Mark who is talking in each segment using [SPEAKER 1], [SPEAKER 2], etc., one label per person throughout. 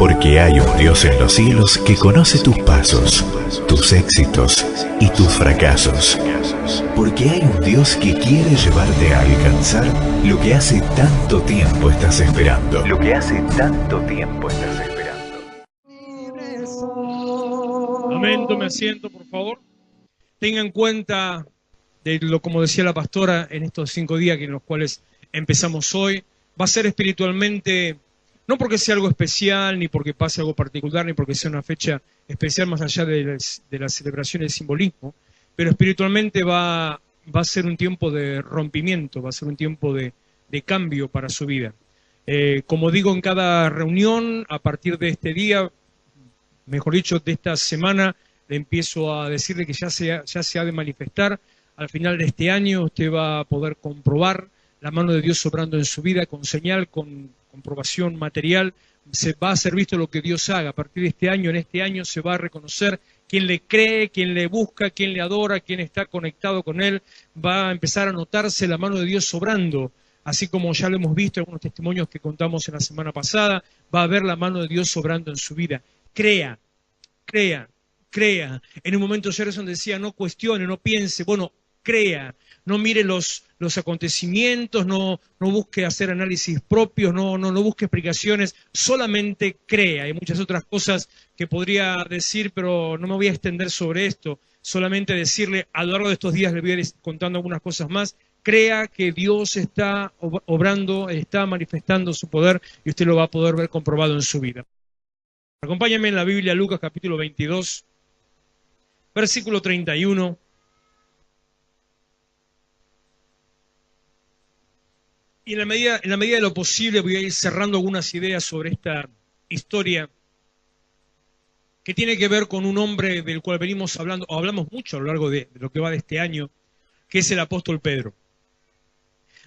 [SPEAKER 1] Porque hay un Dios en los cielos que conoce tus pasos, tus éxitos y tus fracasos. Porque hay un Dios que quiere llevarte a alcanzar lo que hace tanto tiempo estás esperando. Lo que hace tanto tiempo estás esperando.
[SPEAKER 2] Amén, tome asiento, por favor. Tenga en cuenta, como decía la pastora, en estos 5 días en los cuales empezamos hoy, va a ser espiritualmente, no porque sea algo especial, ni porque pase algo particular, ni porque sea una fecha especial más allá de la celebración y el simbolismo, pero espiritualmente va a ser un tiempo de rompimiento, va a ser un tiempo de cambio para su vida. Como digo en cada reunión, a partir de este día, mejor dicho, de esta semana, le empiezo a decirle que ya se ha de manifestar. Al final de este año usted va a poder comprobar la mano de Dios obrando en su vida con señal, con comprobación material. Se va a ser visto lo que Dios haga. A partir de este año, en este año se va a reconocer quién le cree, quién le busca, quién le adora, quién está conectado con Él. Va a empezar a notarse la mano de Dios obrando. Así como ya lo hemos visto en algunos testimonios que contamos en la semana pasada, va a ver la mano de Dios obrando en su vida. Crea, crea, crea. En un momento Gerson decía, no cuestione, no piense. Bueno, crea. No mire los acontecimientos, no busque hacer análisis propios, no busque explicaciones, solamente crea. Hay muchas otras cosas que podría decir, pero no me voy a extender sobre esto. Solamente decirle, a lo largo de estos días le voy a ir contando algunas cosas más. Crea que Dios está obrando, está manifestando su poder y usted lo va a poder ver comprobado en su vida. Acompáñame en la Biblia, Lucas capítulo 22, versículo 31. Y en la medida de lo posible voy a ir cerrando algunas ideas sobre esta historia que tiene que ver con un hombre del cual venimos hablando, o hablamos mucho a lo largo de lo que va de este año, que es el apóstol Pedro.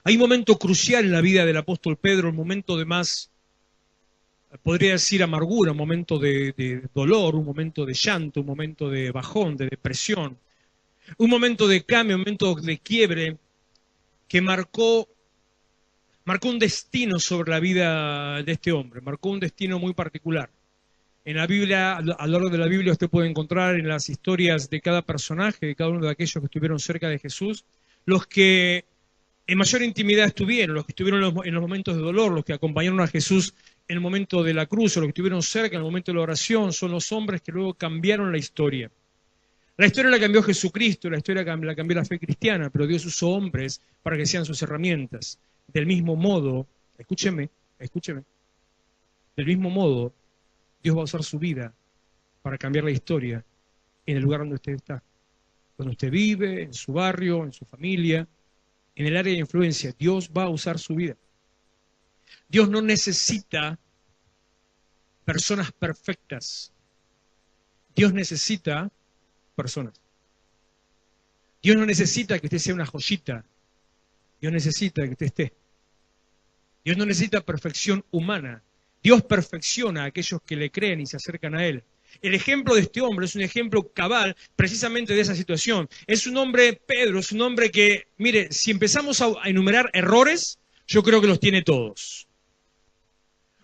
[SPEAKER 2] Hay un momento crucial en la vida del apóstol Pedro, un momento de más, podría decir, amargura, un momento de dolor, un momento de llanto, un momento de bajón, de depresión, un momento de cambio, un momento de quiebre que marcó un destino sobre la vida de este hombre, marcó un destino muy particular. En la Biblia, a lo largo de la Biblia usted puede encontrar en las historias de cada personaje, de cada uno de aquellos que estuvieron cerca de Jesús, los que en mayor intimidad estuvieron, los que estuvieron en los momentos de dolor, los que acompañaron a Jesús en el momento de la cruz, o los que estuvieron cerca en el momento de la oración, son los hombres que luego cambiaron la historia. La historia la cambió Jesucristo, la historia la cambió la fe cristiana, pero Dios usó hombres para que sean sus herramientas. Del mismo modo, escúcheme, del mismo modo, Dios va a usar su vida para cambiar la historia en el lugar donde usted está, donde usted vive, en su barrio, en su familia, en el área de influencia. Dios va a usar su vida. Dios no necesita personas perfectas. Dios necesita personas. Dios no necesita que usted sea una joyita. Dios necesita que usted esté. Dios no necesita perfección humana. Dios perfecciona a aquellos que le creen y se acercan a Él. El ejemplo de este hombre es un ejemplo cabal precisamente de esa situación. Es un hombre, Pedro, es un hombre que, mire, si empezamos a enumerar errores, yo creo que los tiene todos.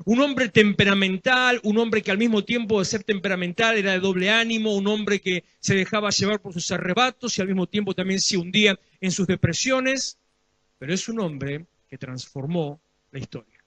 [SPEAKER 2] Un hombre temperamental, un hombre que al mismo tiempo de ser temperamental era de doble ánimo, un hombre que se dejaba llevar por sus arrebatos y al mismo tiempo también se hundía en sus depresiones, pero es un hombre que transformó la historia.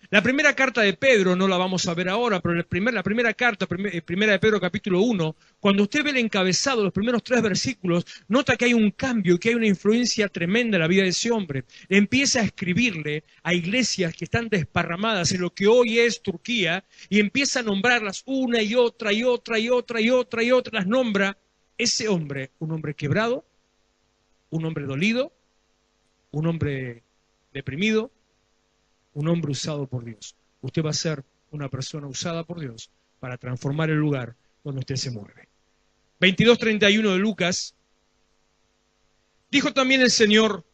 [SPEAKER 2] La primera carta de Pedro, no la vamos a ver ahora, pero la primera carta, primera de Pedro capítulo 1, cuando usted ve el encabezado, los primeros 3 versículos, nota que hay un cambio, que hay una influencia tremenda en la vida de ese hombre. Empieza a escribirle a iglesias que están desparramadas en lo que hoy es Turquía, y empieza a nombrarlas una y otra y otra y otra y otra y otra, las nombra. Ese hombre, un hombre quebrado, un hombre dolido, un hombre deprimido, un hombre usado por Dios. Usted va a ser una persona usada por Dios para transformar el lugar donde usted se mueve. 22:31 de Lucas. Dijo también el Señor: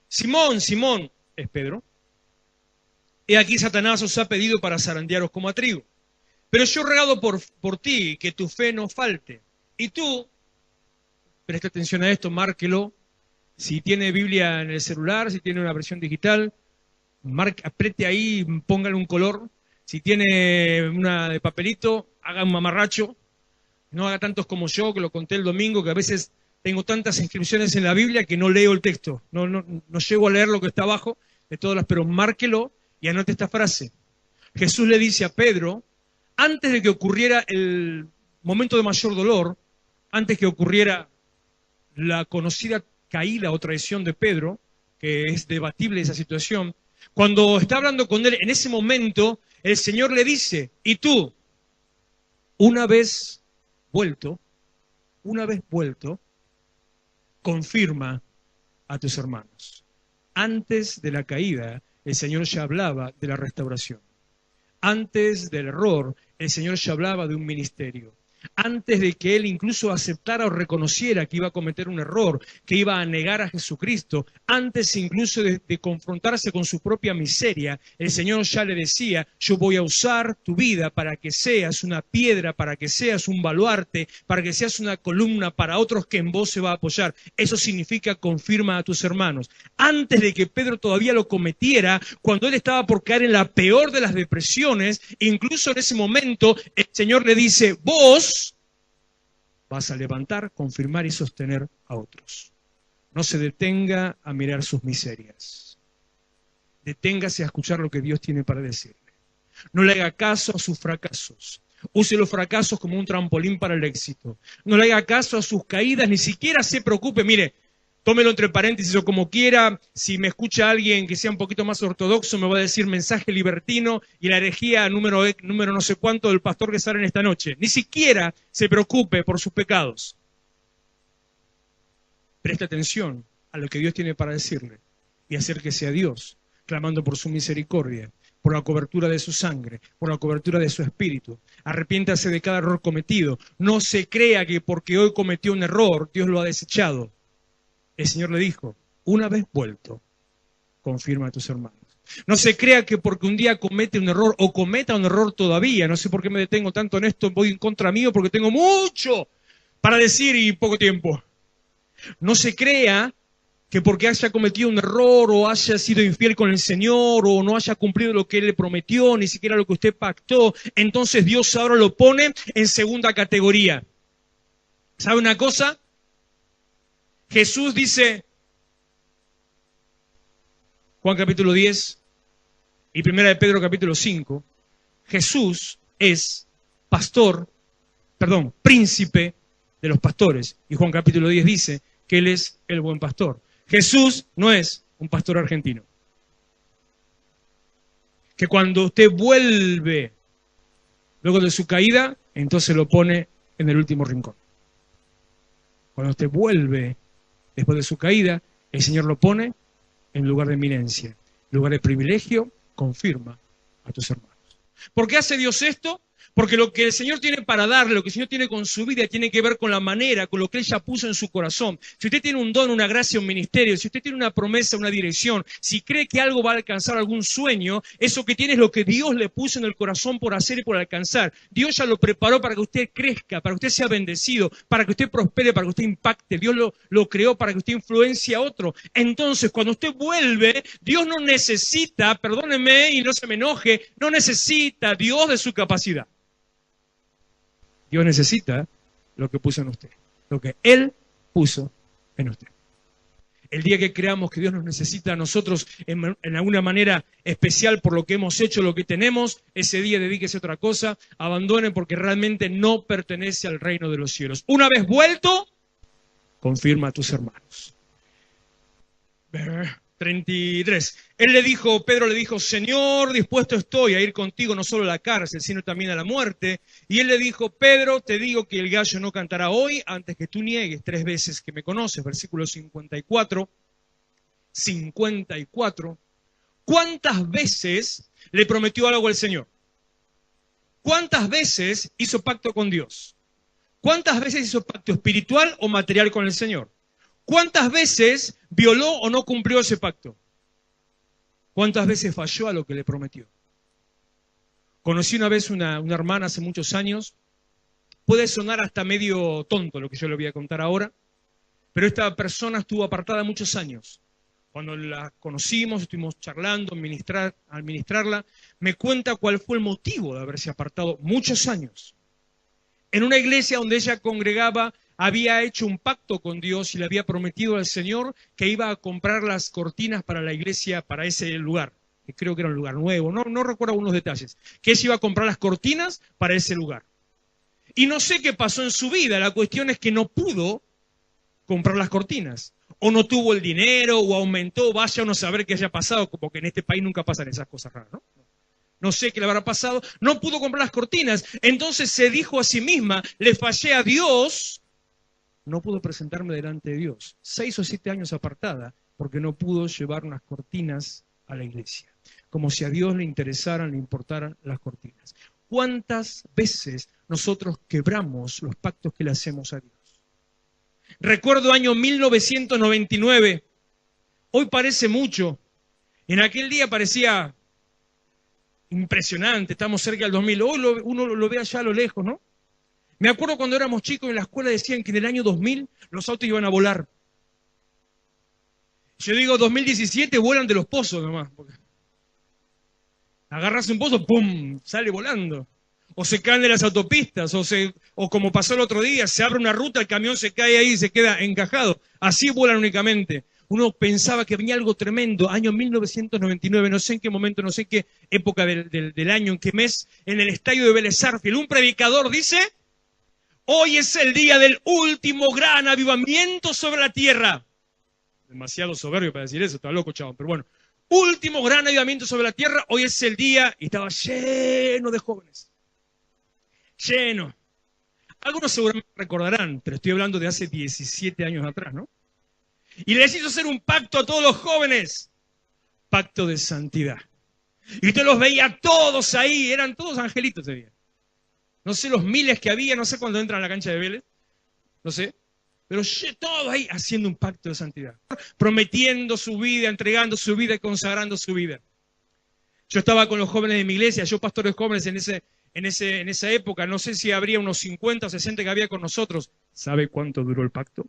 [SPEAKER 2] Simón, Simón, es Pedro, he aquí Satanás os ha pedido para zarandearos como a trigo. Pero yo he rogado por ti que tu fe no falte. Y tú, preste atención a esto, márquelo. Si tiene Biblia en el celular, si tiene una versión digital, apriete ahí, póngale un color. Si tiene una de papelito, haga un mamarracho. No haga tantos como yo, que lo conté el domingo, que a veces tengo tantas inscripciones en la Biblia que no leo el texto. No llego a leer lo que está abajo de todas las, pero márquelo y anote esta frase. Jesús le dice a Pedro, antes de que ocurriera el momento de mayor dolor, antes que ocurriera la conocida caída o traición de Pedro, que es debatible esa situación, cuando está hablando con él, en ese momento, el Señor le dice, y tú, una vez vuelto, confirma a tus hermanos. Antes de la caída, el Señor ya hablaba de la restauración. Antes del error, el Señor ya hablaba de un ministerio. Antes de que él incluso aceptara o reconociera que iba a cometer un error, que iba a negar a Jesucristo, antes incluso de confrontarse con su propia miseria, el Señor ya le decía, yo voy a usar tu vida para que seas una piedra, para que seas un baluarte, para que seas una columna para otros que en vos se va a apoyar. Eso significa confirma a tus hermanos. Antes de que Pedro todavía lo cometiera, cuando él estaba por caer en la peor de las depresiones, incluso en ese momento el Señor le dice, vos vas a levantar, confirmar y sostener a otros. No se detenga a mirar sus miserias. Deténgase a escuchar lo que Dios tiene para decirle. No le haga caso a sus fracasos. Use los fracasos como un trampolín para el éxito. No le haga caso a sus caídas, ni siquiera se preocupe. Mire, tómelo entre paréntesis o como quiera. Si me escucha alguien que sea un poquito más ortodoxo, me va a decir mensaje libertino y la herejía número no sé cuánto del pastor que sale en esta noche. Ni siquiera se preocupe por sus pecados. Preste atención a lo que Dios tiene para decirle y acérquese a Dios, clamando por su misericordia, por la cobertura de su sangre, por la cobertura de su espíritu. Arrepiéntase de cada error cometido. No se crea que porque hoy cometió un error, Dios lo ha desechado. El Señor le dijo, una vez vuelto, confirma a tus hermanos. No se crea que porque un día comete un error o cometa un error todavía, no sé por qué me detengo tanto en esto, voy en contra mío porque tengo mucho para decir y poco tiempo. No se crea que porque haya cometido un error o haya sido infiel con el Señor o no haya cumplido lo que Él le prometió, ni siquiera lo que usted pactó, entonces Dios ahora lo pone en segunda categoría. ¿Sabe una cosa? Jesús dice, Juan capítulo 10 y primera de Pedro capítulo 5, Jesús es príncipe de los pastores. Y Juan capítulo 10 dice que Él es el buen pastor. Jesús no es un pastor argentino. Que cuando usted vuelve luego de su caída, entonces lo pone en el último rincón. Cuando usted vuelve después de su caída, el Señor lo pone en lugar de eminencia, lugar de privilegio, confirma a tus hermanos. ¿Por qué hace Dios esto? Porque lo que el Señor tiene para darle, lo que el Señor tiene con su vida, tiene que ver con la manera, con lo que Él ya puso en su corazón. Si usted tiene un don, una gracia, un ministerio, si usted tiene una promesa, una dirección, si cree que algo va a alcanzar algún sueño, eso que tiene es lo que Dios le puso en el corazón por hacer y por alcanzar. Dios ya lo preparó para que usted crezca, para que usted sea bendecido, para que usted prospere, para que usted impacte. Dios lo creó para que usted influencie a otro. Entonces, cuando usted vuelve, Dios no necesita, perdóneme y no se me enoje, no necesita Dios de su capacidad. Dios necesita lo que puso en usted, lo que Él puso en usted. El día que creamos que Dios nos necesita a nosotros en alguna manera especial por lo que hemos hecho, lo que tenemos, ese día dedíquese a otra cosa, abandonen porque realmente no pertenece al reino de los cielos. Una vez vuelto, confirma a tus hermanos. 33. Pedro le dijo, Señor, dispuesto estoy a ir contigo no solo a la cárcel, sino también a la muerte. Y él le dijo, Pedro, te digo que el gallo no cantará hoy antes que tú niegues 3 veces que me conoces. Versículo 54. 54. ¿Cuántas veces le prometió algo al Señor? ¿Cuántas veces hizo pacto con Dios? ¿Cuántas veces hizo pacto espiritual o material con el Señor? ¿Cuántas veces violó o no cumplió ese pacto? ¿Cuántas veces falló a lo que le prometió? Conocí una vez una hermana hace muchos años. Puede sonar hasta medio tonto lo que yo le voy a contar ahora, pero esta persona estuvo apartada muchos años. cuando la conocimos, estuvimos charlando, al ministrarla, me cuenta cuál fue el motivo de haberse apartado muchos años. En una iglesia donde ella congregaba, había hecho un pacto con Dios y le había prometido al Señor que iba a comprar las cortinas para la iglesia, para ese lugar, que creo que era un lugar nuevo, no recuerdo algunos detalles, que ella iba a comprar las cortinas para ese lugar. Y no sé qué pasó en su vida, la cuestión es que no pudo comprar las cortinas, o no tuvo el dinero, o aumentó, vaya uno a saber qué haya pasado, como que en este país nunca pasan esas cosas raras, ¿no? No sé qué le habrá pasado, no pudo comprar las cortinas, entonces se dijo a sí misma, le fallé a Dios, no pudo presentarme delante de Dios. 6 o 7 años apartada, porque no pudo llevar unas cortinas a la iglesia. Como si a Dios le interesaran, le importaran las cortinas. ¿Cuántas veces nosotros quebramos los pactos que le hacemos a Dios? Recuerdo año 1999, hoy parece mucho, en aquel día parecía impresionante, estamos cerca del 2000, hoy uno lo ve allá a lo lejos, ¿no? Me acuerdo cuando éramos chicos en la escuela decían que en el año 2000 los autos iban a volar. Yo digo 2017 vuelan de los pozos nomás. Agarras un pozo, ¡pum!, sale volando. O se caen de las autopistas, o como pasó el otro día, se abre una ruta, el camión se cae ahí y se queda encajado. Así vuelan únicamente. Uno pensaba que venía algo tremendo, año 1999, no sé en qué momento, no sé en qué época del año, en qué mes, en el estadio de Vélez Sarsfield, un predicador dice, hoy es el día del último gran avivamiento sobre la tierra. Demasiado soberbio para decir eso, está loco, chabón, pero bueno. Último gran avivamiento sobre la tierra, hoy es el día, y estaba lleno de jóvenes. Lleno. Algunos seguramente recordarán, pero estoy hablando de hace 17 años atrás, ¿no? Y les hizo hacer un pacto a todos los jóvenes, pacto de santidad. Y usted los veía todos ahí, eran todos angelitos ese día. No sé los miles que había, no sé cuándo entran a la cancha de Vélez, no sé, pero todos ahí haciendo un pacto de santidad, prometiendo su vida, entregando su vida y consagrando su vida. Yo estaba con los jóvenes de mi iglesia, yo pastores jóvenes en esa época, no sé si habría unos 50 o 60 que había con nosotros. ¿Sabe cuánto duró el pacto?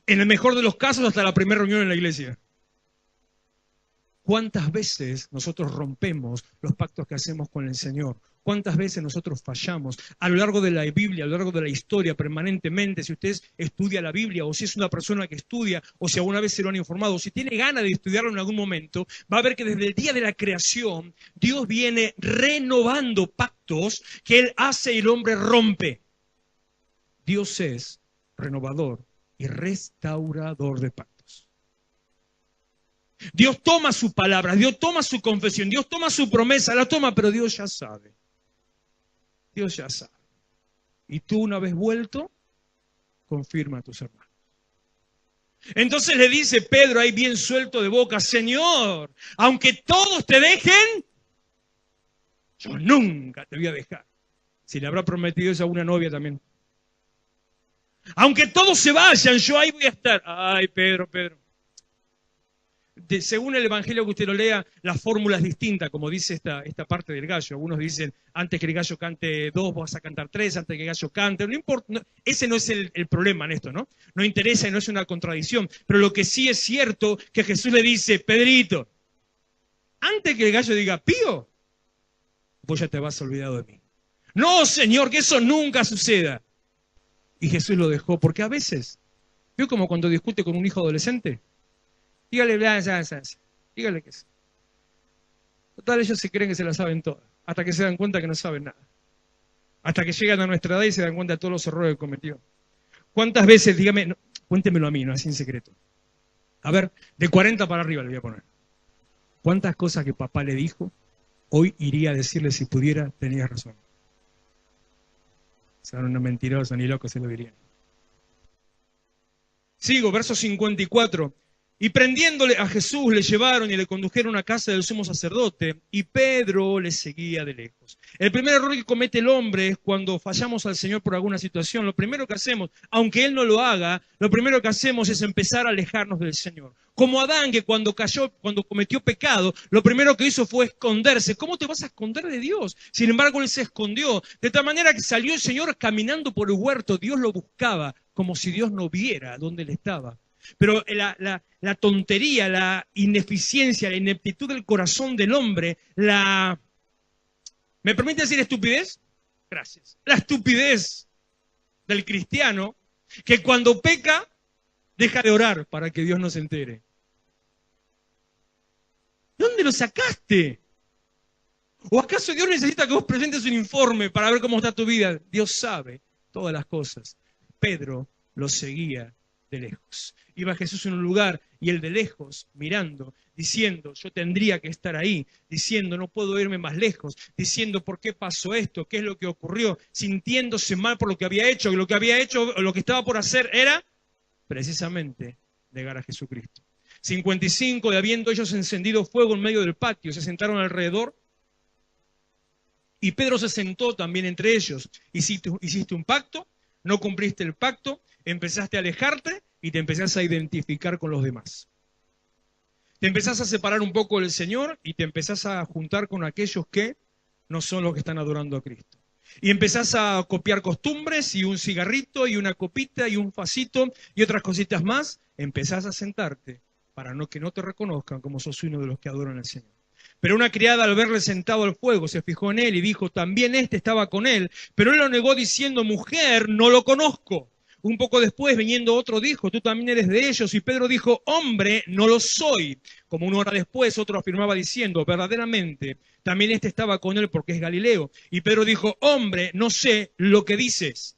[SPEAKER 2] En el mejor de los casos, hasta la primera reunión en la iglesia. ¿Cuántas veces nosotros rompemos los pactos que hacemos con el Señor? ¿Cuántas veces nosotros fallamos? A lo largo de la Biblia, a lo largo de la historia, permanentemente, si usted estudia la Biblia, o si es una persona que estudia, o si alguna vez se lo han informado, o si tiene ganas de estudiarlo en algún momento, va a ver que desde el día de la creación, Dios viene renovando pactos que Él hace y el hombre rompe. Dios es renovador y restaurador de pactos. Dios toma su palabra, Dios toma su confesión, Dios toma su promesa, la toma, pero Dios ya sabe. Dios ya sabe. Y tú, una vez vuelto, confirma a tus hermanos. Entonces le dice Pedro ahí bien suelto de boca, Señor, aunque todos te dejen, yo nunca te voy a dejar. Si le habrá prometido eso a una novia también. Aunque todos se vayan, yo ahí voy a estar. Ay, Pedro. Según el Evangelio que usted lo lea, la fórmula es distinta, como dice esta parte del gallo. Algunos dicen, antes que el gallo cante 2, vas a cantar 3, antes que el gallo cante. No importa, ese no es el problema en esto, ¿no? No interesa y no es una contradicción. Pero lo que sí es cierto, que Jesús le dice, Pedrito, antes que el gallo diga, pío, vos ya te vas olvidado de mí. No, Señor, que eso nunca suceda. Y Jesús lo dejó, porque a veces, ¿vio como cuando discute con un hijo adolescente? Dígale, dígale que es. Total, ellos se creen que se la saben todas, hasta que se dan cuenta que no saben nada. Hasta que llegan a nuestra edad y se dan cuenta de todos los errores que cometió. ¿Cuántas veces, dígame, no, cuéntemelo a mí, no así en secreto? A ver, de 40 para arriba le voy a poner. ¿Cuántas cosas que papá le dijo, hoy iría a decirle si pudiera, tenía razón? Son unos mentirosos, ni locos se lo dirían. Sigo, verso 54. Y prendiéndole a Jesús, le llevaron y le condujeron a casa del sumo sacerdote, y Pedro le seguía de lejos. El primer error que comete el hombre es cuando fallamos al Señor por alguna situación. Lo primero que hacemos, aunque Él no lo haga, lo primero que hacemos es empezar a alejarnos del Señor. Como Adán, que cuando cometió pecado, lo primero que hizo fue esconderse. ¿Cómo te vas a esconder de Dios? Sin embargo, Él se escondió. De tal manera que salió el Señor caminando por el huerto. Dios lo buscaba, como si Dios no viera dónde Él estaba. Pero la tontería, la ineficiencia, la ineptitud del corazón del hombre, ¿me permite decir estupidez? Gracias. La estupidez del cristiano, que cuando peca, deja de orar para que Dios no se entere. ¿De dónde lo sacaste? ¿O acaso Dios necesita que vos presentes un informe para ver cómo está tu vida? Dios sabe todas las cosas. Pedro lo seguía de lejos. Iba Jesús en un lugar y él de lejos, mirando, diciendo, yo tendría que estar ahí, diciendo, no puedo irme más lejos, diciendo, ¿por qué pasó esto? ¿Qué es lo que ocurrió? Sintiéndose mal por lo que había hecho, lo que estaba por hacer era precisamente negar a Jesucristo. 55, y habiendo ellos encendido fuego en medio del patio, se sentaron alrededor, y Pedro se sentó también entre ellos. Hiciste un pacto, no cumpliste el pacto, empezaste a alejarte y te empezás a identificar con los demás. Te empezás a separar un poco del Señor y te empezás a juntar con aquellos que no son los que están adorando a Cristo. Y empezás a copiar costumbres y un cigarrito y una copita y un facito y otras cositas más. Empezás a sentarte para que no te reconozcan como sos uno de los que adoran al Señor. Pero una criada, al verle sentado al fuego, se fijó en él y dijo, también este estaba con él. Pero él lo negó diciendo, mujer, no lo conozco. Un poco después, viniendo otro, dijo, tú también eres de ellos. Y Pedro dijo, hombre, no lo soy. Como una hora después, otro afirmaba diciendo, verdaderamente, también este estaba con él porque es Galileo. Y Pedro dijo, hombre, no sé lo que dices.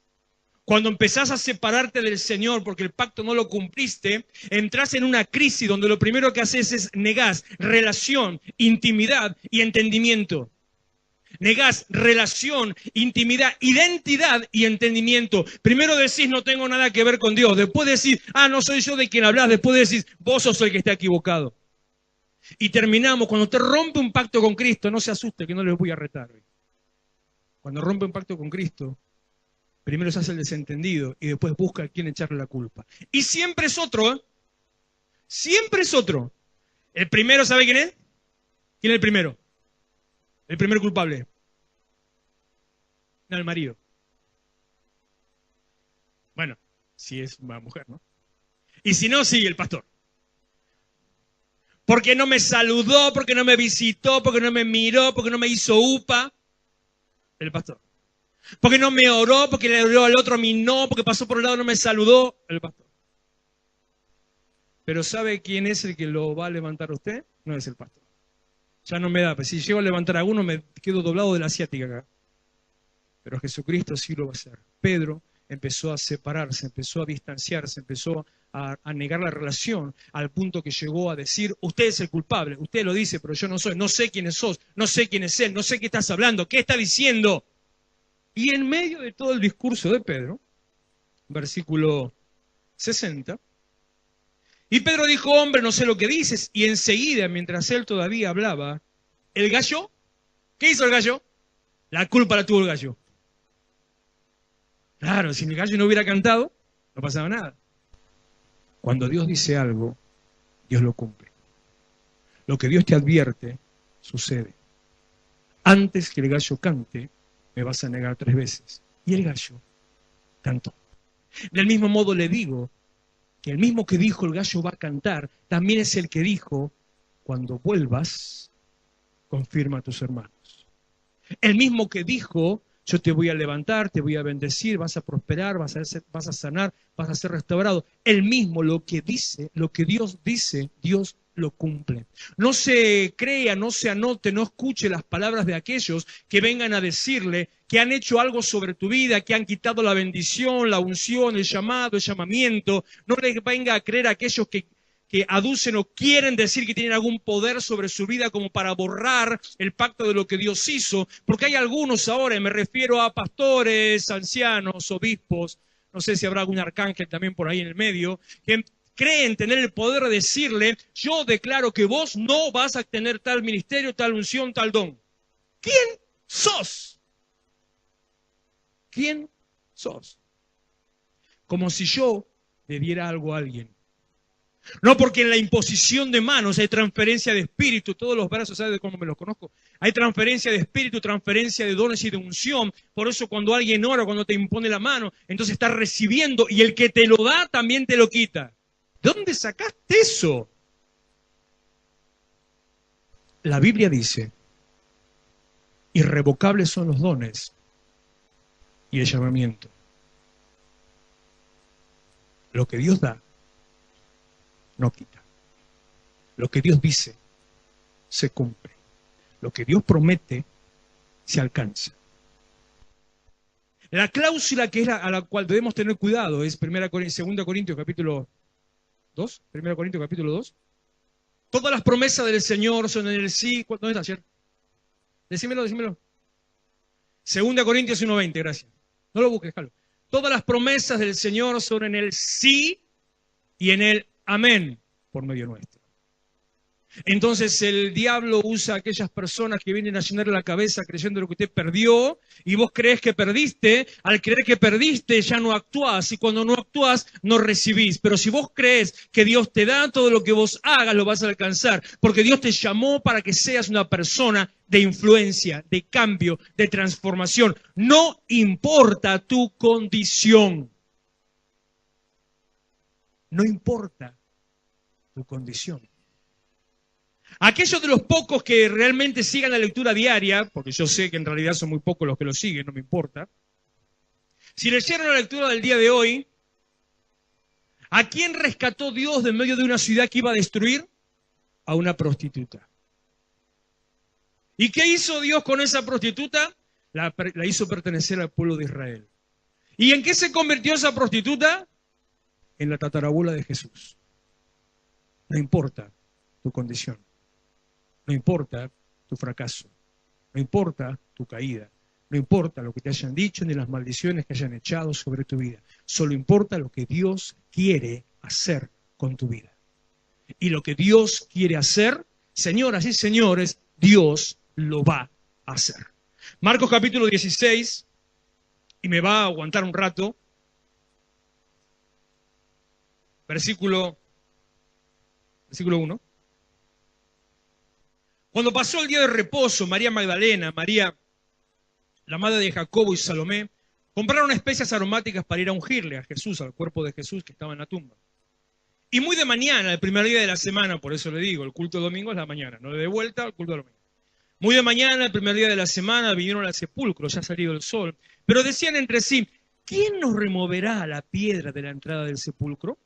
[SPEAKER 2] Cuando empezás a separarte del Señor porque el pacto no lo cumpliste, entras en una crisis donde lo primero que haces es negás relación, intimidad y entendimiento. Negás relación, intimidad, identidad y entendimiento. Primero decís, no tengo nada que ver con Dios. Después decís, no soy yo de quien hablas. Después decís, vos sos el que está equivocado. Y terminamos, cuando te rompe un pacto con Cristo, no se asuste que no les voy a retar. Cuando rompe un pacto con Cristo, primero se hace el desentendido y después busca a quién echarle la culpa. Y siempre es otro, ¿eh? Siempre es otro. El primero, ¿sabe quién es? ¿Quién es el primero? El primer culpable. No, el marido. Bueno, si es una mujer, ¿no? Y si no, sí, el pastor. Porque no me saludó, porque no me visitó, porque no me miró, porque no me hizo upa. El pastor. Porque no me oró, porque le oró al otro a mí no, porque pasó por el lado y no me saludó. El pastor. Pero ¿sabe quién es el que lo va a levantar a usted? No es el pastor. Ya no me da, pues si llego a levantar a uno me quedo doblado de la asiática acá. Pero Jesucristo sí lo va a hacer. Pedro empezó a separarse, empezó a distanciarse, empezó a negar la relación, al punto que llegó a decir, usted es el culpable, usted lo dice, pero yo no soy, no sé quiénes sos, no sé quién es él, no sé qué estás hablando, qué está diciendo. Y en medio de todo el discurso de Pedro, versículo 60, y Pedro dijo, hombre, no sé lo que dices. Y enseguida, mientras él todavía hablaba, el gallo, ¿qué hizo el gallo? La culpa la tuvo el gallo. Claro, si el gallo no hubiera cantado, no pasaba nada. Cuando Dios dice algo, Dios lo cumple. Lo que Dios te advierte, sucede. Antes que el gallo cante, me vas a negar 3 veces. Y el gallo cantó. Del mismo modo le digo, que el mismo que dijo el gallo va a cantar, también es el que dijo, cuando vuelvas, confirma a tus hermanos. El mismo que dijo, yo te voy a levantar, te voy a bendecir, vas a prosperar, vas a sanar, vas a ser restaurado. El mismo, lo que dice, lo que Dios dice, Dios lo cumple. No se crea, no se anote, no escuche las palabras de aquellos que vengan a decirle que han hecho algo sobre tu vida, que han quitado la bendición, la unción, el llamado, el llamamiento. No les venga a creer a aquellos que aducen o quieren decir que tienen algún poder sobre su vida como para borrar el pacto de lo que Dios hizo, porque hay algunos ahora, y me refiero a pastores, ancianos, obispos, no sé si habrá algún arcángel también por ahí en el medio, que creen tener el poder de decirle, yo declaro que vos no vas a tener tal ministerio, tal unción, tal don. ¿Quién sos? ¿Quién sos? Como si yo le diera algo a alguien. No porque en la imposición de manos hay transferencia de espíritu, todos los brazos, ¿sabes de cómo me los conozco? Hay transferencia de espíritu, transferencia de dones y de unción. Por eso cuando alguien ora, cuando te impone la mano, entonces estás recibiendo y el que te lo da también te lo quita. ¿De dónde sacaste eso? La Biblia dice, irrevocables son los dones y el llamamiento. Lo que Dios da, no quita. Lo que Dios dice, se cumple. Lo que Dios promete, se alcanza. La cláusula que es a la cual debemos tener cuidado es 2 Corintios capítulo 2. 1 Corintios capítulo 2. Todas las promesas del Señor son en el sí. ¿Dónde está ayer? Decímelo. 2 Corintios 1:20, gracias. No lo busques, déjalo. Todas las promesas del Señor son en el sí y en el amén por medio nuestro. Entonces el diablo usa a aquellas personas que vienen a llenarle la cabeza creyendo lo que usted perdió y vos crees que perdiste. Al creer que perdiste ya no actuás y cuando no actuás no recibís. Pero si vos crees que Dios te da, todo lo que vos hagas lo vas a alcanzar. Porque Dios te llamó para que seas una persona de influencia, de cambio, de transformación. No importa tu condición. No importa tu condición. Aquellos de los pocos que realmente sigan la lectura diaria, porque yo sé que en realidad son muy pocos los que lo siguen, no me importa. Si leyeron la lectura del día de hoy, ¿a quién rescató Dios de medio de una ciudad que iba a destruir? A una prostituta. ¿Y qué hizo Dios con esa prostituta? La hizo pertenecer al pueblo de Israel. ¿Y en qué se convirtió esa prostituta? En la tatarabuela de Jesús. No importa tu condición. No importa tu fracaso, no importa tu caída, no importa lo que te hayan dicho ni las maldiciones que hayan echado sobre tu vida. Solo importa lo que Dios quiere hacer con tu vida. Y lo que Dios quiere hacer, señoras y señores, Dios lo va a hacer. Marcos capítulo 16, y me va a aguantar un rato, versículo 1. Cuando pasó el día de reposo, María Magdalena, María, la madre de Jacobo y Salomé, compraron especias aromáticas para ir a ungirle a Jesús, al cuerpo de Jesús que estaba en la tumba. Y muy de mañana, el primer día de la semana, por eso le digo, el culto de domingo es la mañana, no le dé vuelta al culto de domingo. Muy de mañana, el primer día de la semana, vinieron al sepulcro, ya ha salido el sol, pero decían entre sí, ¿quién nos removerá la piedra de la entrada del sepulcro?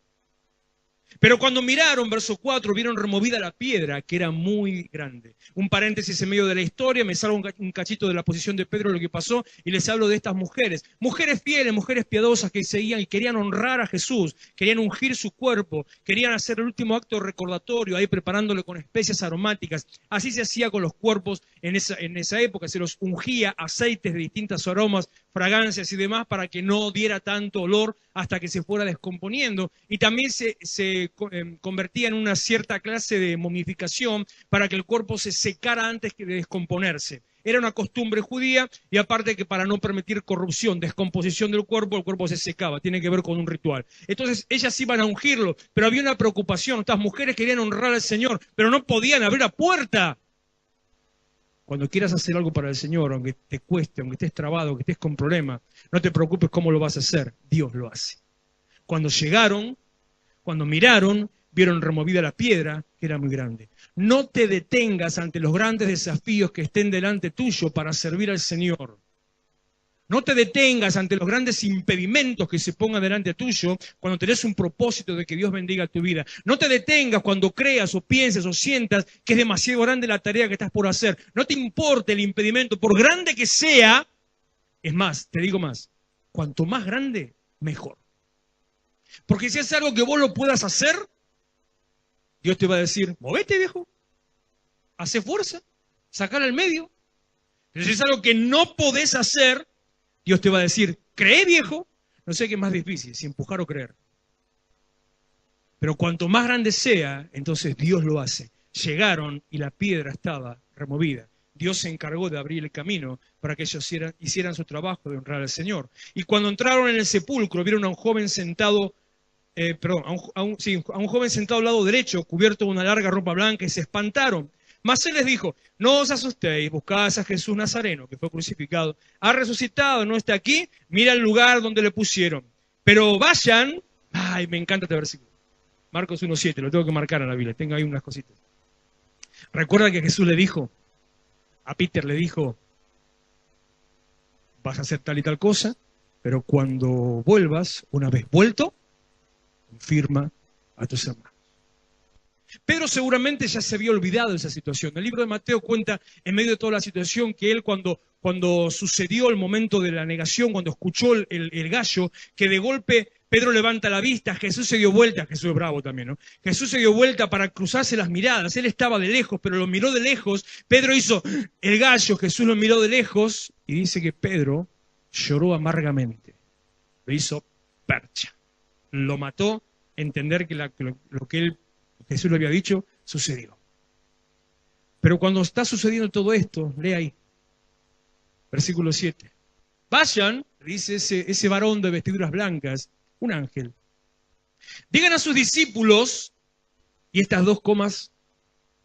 [SPEAKER 2] Pero cuando miraron, verso 4, vieron removida la piedra, que era muy grande. Un paréntesis en medio de la historia, me salgo un cachito de la posición de Pedro, lo que pasó, y les hablo de estas mujeres. Mujeres fieles, mujeres piadosas que seguían y querían honrar a Jesús, querían ungir su cuerpo, querían hacer el último acto recordatorio, ahí preparándole con especias aromáticas. Así se hacía con los cuerpos en esa época, se los ungía aceites de distintos aromas, fragancias y demás, para que no diera tanto olor hasta que se fuera descomponiendo. Y también se convertía en una cierta clase de momificación para que el cuerpo se secara antes de descomponerse. Era una costumbre judía y aparte que para no permitir corrupción, descomposición del cuerpo, el cuerpo se secaba. Tiene que ver con un ritual. Entonces ellas iban a ungirlo, pero había una preocupación. Estas mujeres querían honrar al Señor, pero no podían abrir la puerta. Cuando quieras hacer algo para el Señor, aunque te cueste, aunque estés trabado, aunque estés con problemas, no te preocupes cómo lo vas a hacer. Dios lo hace. Cuando llegaron, cuando miraron, vieron removida la piedra, que era muy grande. No te detengas ante los grandes desafíos que estén delante tuyo para servir al Señor. No te detengas ante los grandes impedimentos que se pongan delante tuyo cuando tenés un propósito de que Dios bendiga tu vida. No te detengas cuando creas o pienses o sientas que es demasiado grande la tarea que estás por hacer. No te importe el impedimento, por grande que sea. Es más, te digo más, cuanto más grande, mejor. Porque si es algo que vos lo puedas hacer, Dios te va a decir, movete viejo, hace fuerza, sacala al medio. Pero si es algo que no podés hacer, Dios te va a decir, cree viejo, no sé qué es más difícil, si empujar o creer. Pero cuanto más grande sea, entonces Dios lo hace. Llegaron y la piedra estaba removida. Dios se encargó de abrir el camino para que ellos hicieran su trabajo de honrar al Señor. Y cuando entraron en el sepulcro, vieron a un joven sentado, a un joven sentado al lado derecho, cubierto de una larga ropa blanca, y se espantaron. Mas él les dijo: no os asustéis, buscad a Jesús Nazareno, que fue crucificado. Ha resucitado, no está aquí, mira el lugar donde le pusieron. Pero vayan, ay, me encanta este versículo. Marcos 1:7, lo tengo que marcar en la Biblia, tengo ahí unas cositas. Recuerda que Jesús le dijo, a Peter le dijo: vas a hacer tal y tal cosa, pero cuando vuelvas, una vez vuelto, confirma a tus hermanos. Pedro seguramente ya se había olvidado de esa situación. El libro de Mateo cuenta, en medio de toda la situación, que él cuando sucedió el momento de la negación, cuando escuchó el gallo, que de golpe Pedro levanta la vista, Jesús se dio vuelta, Jesús es bravo también, ¿no? Jesús se dio vuelta para cruzarse las miradas, él estaba de lejos, pero lo miró de lejos, Pedro hizo el gallo, Jesús lo miró de lejos, y dice que Pedro lloró amargamente, lo hizo percha, lo mató, entender que lo que Jesús le había dicho, sucedió. Pero cuando está sucediendo todo esto, lee ahí, versículo 7. Vayan, dice ese varón de vestiduras blancas, un ángel. Digan a sus discípulos, y estas dos comas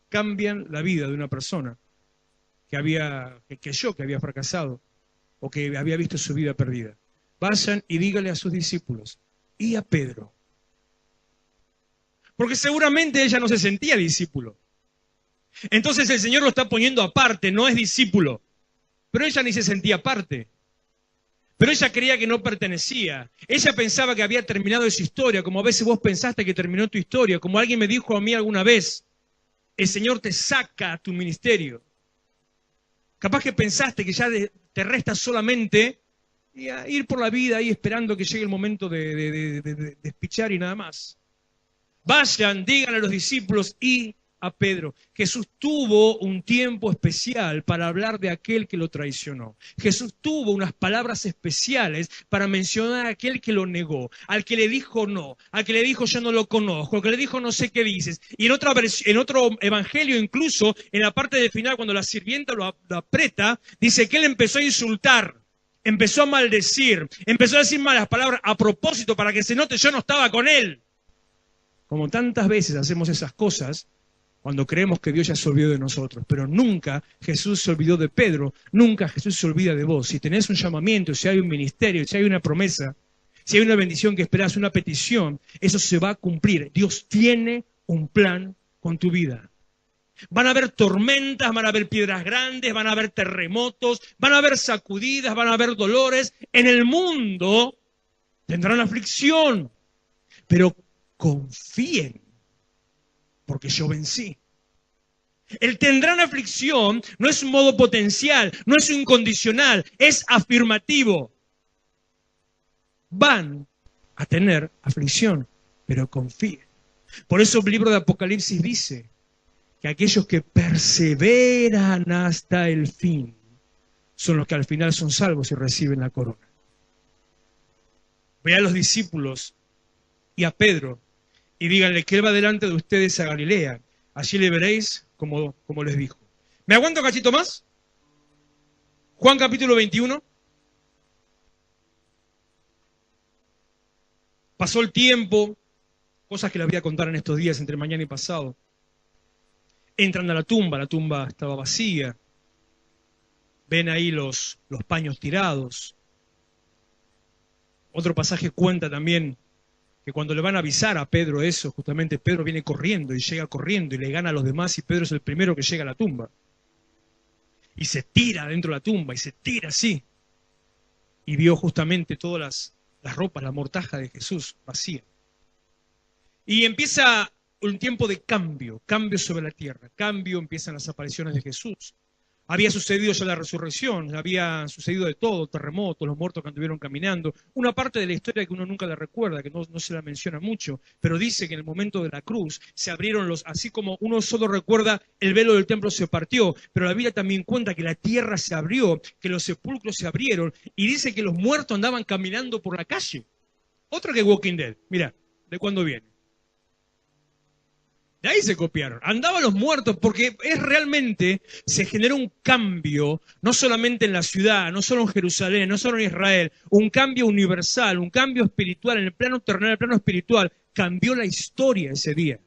[SPEAKER 2] cambian la vida de una persona que creyó que había fracasado o que había visto su vida perdida. Vayan y díganle a sus discípulos y a Pedro. Porque seguramente ella no se sentía discípulo. Entonces el Señor lo está poniendo aparte, no es discípulo. Pero ella ni se sentía parte. Pero ella creía que no pertenecía. Ella pensaba que había terminado esa historia, como a veces vos pensaste que terminó tu historia, como alguien me dijo a mí alguna vez, el Señor te saca a tu ministerio. Capaz que pensaste que ya te resta solamente ir por la vida ahí esperando que llegue el momento de despichar y nada más. Vayan, digan a los discípulos y a Pedro. Jesús tuvo un tiempo especial para hablar de aquel que lo traicionó. Jesús tuvo unas palabras especiales para mencionar a aquel que lo negó, al que le dijo no, al que le dijo yo no lo conozco, al que le dijo no sé qué dices. Y en otro evangelio, incluso en la parte del final, cuando la sirvienta lo aprieta, dice que él empezó a insultar, empezó a maldecir, empezó a decir malas palabras a propósito para que se note yo no estaba con él. Como tantas veces hacemos esas cosas cuando creemos que Dios ya se olvidó de nosotros. Pero nunca Jesús se olvidó de Pedro, nunca Jesús se olvida de vos. Si tenés un llamamiento, si hay un ministerio, si hay una promesa, si hay una bendición que esperás, una petición, eso se va a cumplir. Dios tiene un plan con tu vida. Van a haber tormentas, van a haber piedras grandes, van a haber terremotos, van a haber sacudidas, van a haber dolores. En el mundo tendrán aflicción, pero confíen, porque yo vencí. El tendrán aflicción no es un modo potencial, no es un condicional, es afirmativo. Van a tener aflicción, pero confíen. Por eso el libro de Apocalipsis dice que aquellos que perseveran hasta el fin son los que al final son salvos y reciben la corona. Ve a los discípulos y a Pedro y díganle que él va delante de ustedes a Galilea. Allí le veréis como les dijo. ¿Me aguanto un cachito más? Juan capítulo 21. Pasó el tiempo, cosas que les voy a contar en estos días entre mañana y pasado. Entran a la tumba estaba vacía. Ven ahí los paños tirados. Otro pasaje cuenta también que cuando le van a avisar a Pedro eso, justamente Pedro viene corriendo y llega corriendo y le gana a los demás y Pedro es el primero que llega a la tumba. Y se tira dentro de la tumba y se tira así. Y vio justamente todas las ropas, la mortaja de Jesús vacía. Y empieza un tiempo de cambio sobre la tierra. Cambio, empiezan las apariciones de Jesús. Había sucedido ya la resurrección, había sucedido de todo, terremotos, los muertos que anduvieron caminando. Una parte de la historia que uno nunca la recuerda, que no se la menciona mucho, pero dice que en el momento de la cruz se abrieron así como uno solo recuerda el velo del templo se partió, pero la Biblia también cuenta que la tierra se abrió, que los sepulcros se abrieron, y dice que los muertos andaban caminando por la calle. Otro que Walking Dead, mira, ¿de cuándo viene? De ahí se copiaron. Andaban los muertos porque realmente se generó un cambio, no solamente en la ciudad, no solo en Jerusalén, no solo en Israel, un cambio universal, un cambio espiritual, en el plano terrenal, en el plano espiritual. Cambió la historia ese día.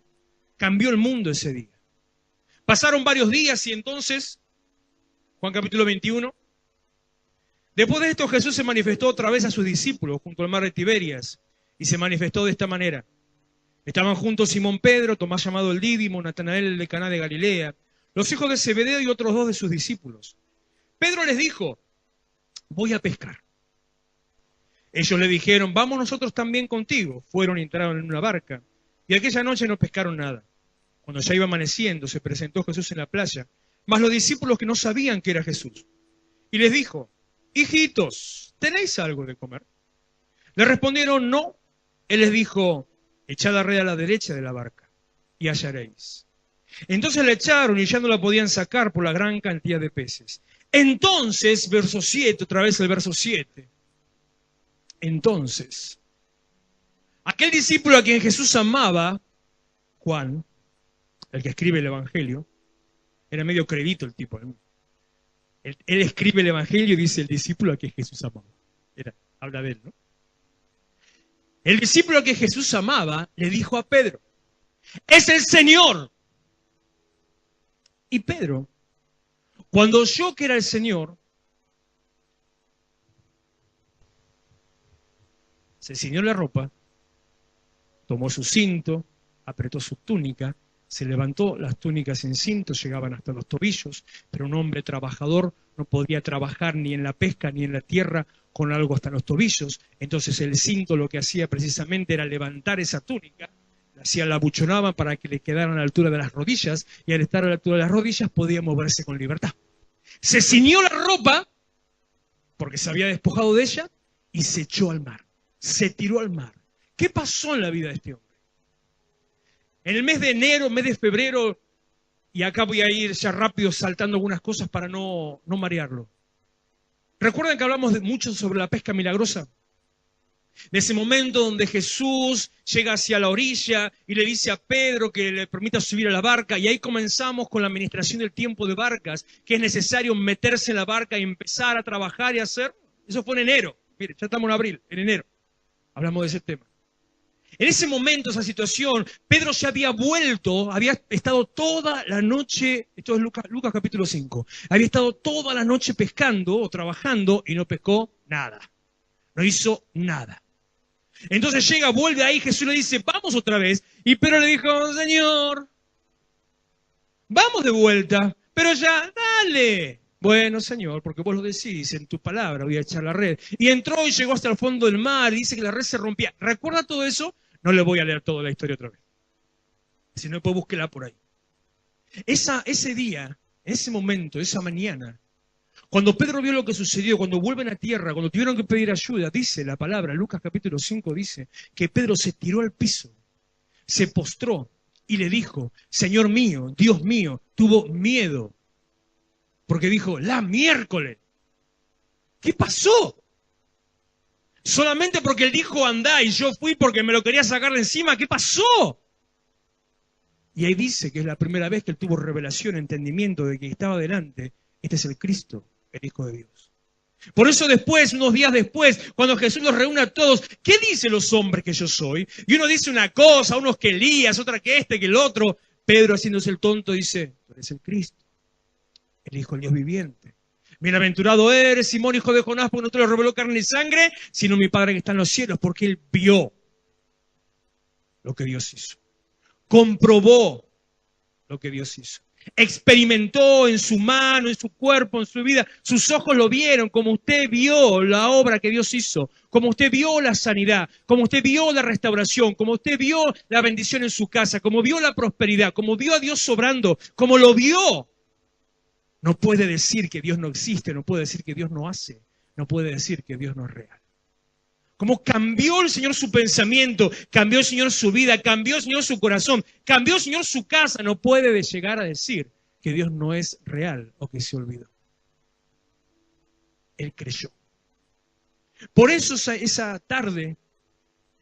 [SPEAKER 2] Cambió el mundo ese día. Pasaron varios días y entonces, Juan capítulo 21, después de esto Jesús se manifestó otra vez a sus discípulos junto al mar de Tiberias y se manifestó de esta manera. Estaban juntos Simón Pedro, Tomás llamado el Dídimo, Natanael el de Caná de Galilea, los hijos de Zebedeo y otros dos de sus discípulos. Pedro les dijo, voy a pescar. Ellos le dijeron, vamos nosotros también contigo. Fueron y entraron en una barca y aquella noche no pescaron nada. Cuando ya iba amaneciendo, se presentó Jesús en la playa, mas los discípulos que no sabían que era Jesús. Y les dijo, hijitos, ¿tenéis algo de comer? Le respondieron, no. Él les dijo, echad la red a la derecha de la barca y hallaréis. Entonces la echaron y ya no la podían sacar por la gran cantidad de peces. Entonces, verso 7, otra vez el verso 7. Entonces, aquel discípulo a quien Jesús amaba, Juan, el que escribe el Evangelio, era medio crevito el tipo, ¿no? Él escribe el Evangelio y dice el discípulo a quien Jesús amaba. Habla de él, ¿no? El discípulo que Jesús amaba le dijo a Pedro, ¡es el Señor! Y Pedro, cuando oyó que era el Señor, se ciñó la ropa, tomó su cinto, apretó su túnica, se levantó, las túnicas sin cinto llegaban hasta los tobillos, pero un hombre trabajador no podía trabajar ni en la pesca ni en la tierra con algo hasta los tobillos. Entonces el cinto lo que hacía precisamente era levantar esa túnica, la abuchonaban para que le quedaran a la altura de las rodillas, y al estar a la altura de las rodillas podía moverse con libertad. Se ciñó la ropa, porque se había despojado de ella, y se echó al mar, se tiró al mar. ¿Qué pasó en la vida de este hombre? En el mes de enero, mes de febrero, y acá voy a ir ya rápido saltando algunas cosas para no marearlo. ¿Recuerdan que hablamos mucho sobre la pesca milagrosa? De ese momento donde Jesús llega hacia la orilla y le dice a Pedro que le permita subir a la barca, y ahí comenzamos con la administración del tiempo de barcas, que es necesario meterse en la barca y empezar a trabajar y hacer. Eso fue en enero. Mire, ya estamos en abril, en enero. Hablamos de ese tema. En ese momento, esa situación, Pedro ya había vuelto, había estado toda la noche, esto es Lucas capítulo 5, había estado toda la noche pescando o trabajando y no pescó nada, no hizo nada. Entonces llega, vuelve ahí, Jesús le dice, vamos otra vez, y Pedro le dijo, Señor, vamos de vuelta, pero ya, dale. Bueno, Señor, porque vos lo decís, en tu palabra voy a echar la red. Y entró y llegó hasta el fondo del mar y dice que la red se rompía. ¿Recuerda todo eso? No le voy a leer toda la historia otra vez. Si no, después búsquela por ahí. Ese día, ese momento, esa mañana, cuando Pedro vio lo que sucedió, cuando vuelven a tierra, cuando tuvieron que pedir ayuda, dice la palabra, Lucas capítulo 5 dice, que Pedro se tiró al piso, se postró y le dijo, Señor mío, Dios mío, tuvo miedo. Porque dijo, la miércoles. ¿Qué pasó? Solamente porque él dijo andá y yo fui porque me lo quería sacar de encima. ¿Qué pasó? Y ahí dice que es la primera vez que él tuvo revelación, entendimiento de que estaba delante. Este es el Cristo, el Hijo de Dios. Por eso después, unos días después, cuando Jesús los reúne a todos, ¿qué dicen los hombres que yo soy? Y uno dice una cosa, unos que Elías, otra que que el otro. Pedro, haciéndose el tonto, dice, tú eres el Cristo, el Hijo del Dios viviente. Bienaventurado eres, Simón, hijo de Jonás, porque no te lo reveló carne y sangre, sino mi Padre que está en los cielos, porque él vio lo que Dios hizo. Comprobó lo que Dios hizo. Experimentó en su mano, en su cuerpo, en su vida. Sus ojos lo vieron, como usted vio la obra que Dios hizo, como usted vio la sanidad, como usted vio la restauración, como usted vio la bendición en su casa, como vio la prosperidad, como vio a Dios obrando, como lo vio. No puede decir que Dios no existe, no puede decir que Dios no hace, no puede decir que Dios no es real. Como cambió el Señor su pensamiento, cambió el Señor su vida, cambió el Señor su corazón, cambió el Señor su casa, no puede llegar a decir que Dios no es real o que se olvidó. Él creyó. Por eso esa tarde,